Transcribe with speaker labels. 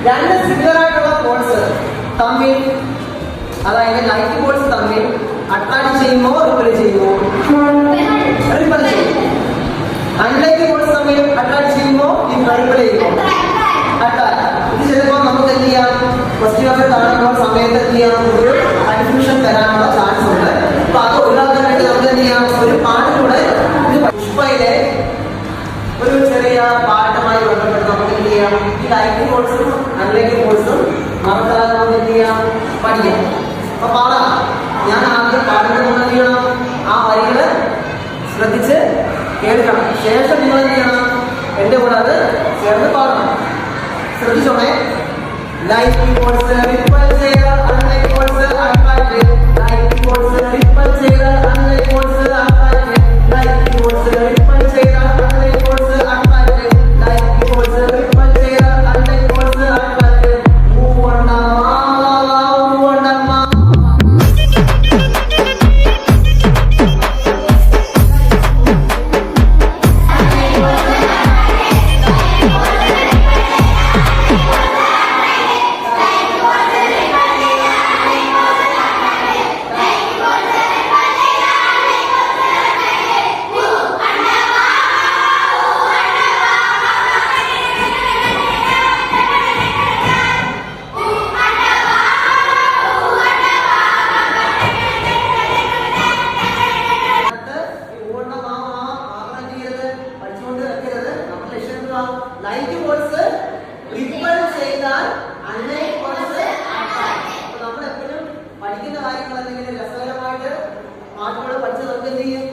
Speaker 1: രണ്ട് സിമിലർ ആയിട്ടുള്ള ബോൾസ് തമ്മിൽ, അതായത് ലൈറ്റ് ബോൾസ് തമ്മിൽ അട്രാക്ട് ചെയ്യുമോ റിപ്പൽ ചെയ്യുമോ? റിപ്പൽ ചെയ്യും. അൺലൈറ്റ് ബോൾസ് തമ്മിൽ അട്രാക്ട് ചെയ്യുമോ റിപ്പൽ ചെയ്യുമോ? അട്രാക്ട്. ഇത് ചിലപ്പോൾ നമുക്ക് എന്ത് ചെയ്യാം, ഫസ്റ്റ് പേപ്പർ കാണുമ്പോൾ സമയത്ത് എന്ത് ചെയ്യാം, ഒരു കൺഫ്യൂഷൻ തരാനുള്ള ചാൻസ് ഉണ്ട്. അപ്പൊ അത് ഒഴിവാക്കാൻ വേണ്ടി നമുക്ക് എന്ത് ചെയ്യാം, ഒരു പാട്ടിലൂടെ പുഷ്പയിലെ ഒരു ചെറിയ പാട്ടുമായി ബന്ധപ്പെട്ട് നമുക്ക് എന്ത് ചെയ്യാം, ഈ ലൈറ്റ് ബോൾസും അൺലൈറ്റ് ബോൾസും മറക്കാതെ നമുക്ക് എന്ത് ചെയ്യാം, പഠിക്കാം. അപ്പൊ പാടാം. ഞാൻ ആദ്യം പാടുന്നത് എന്ത് ചെയ്യണം, ആ വരികള് ശ്രദ്ധിച്ച് കേൾക്കണം. ശേഷം നിങ്ങൾ എന്ത് ചെയ്യണം, എന്റെ കൂടെ അത് ചേർന്ന് പാടണം. ശ്രദ്ധിച്ചോണേ. ലൈറ്റ് ബോൾസ് റിപ്പൽ ചെയ്ത് unlight balls attract. Light balls repel ചെയ്ത് unlight balls attract. Light balls repel ചെയ്ത് unlight balls attract. Light balls repel ചെയ്ത് അൺലൈറ്റ് ബോൾസ് അട്രാക്ട്. മൂവണ്ണമാ മൂവണ്ണമാ. ലൈറ്റ് ബോൾസ് റിപ്പൽ ചെയ്താൽ അൺലൈറ്റ് ബോൾസ് അട്രാക്ട്. അപ്പൊ നമ്മൾ എപ്പോഴും പഠിക്കുന്ന കാര്യങ്ങൾ എന്തെങ്കിലും രസകരമായിട്ട് പാട്ടുകൾ പഠിച്ച് നമുക്ക് എന്ത് ചെയ്യും,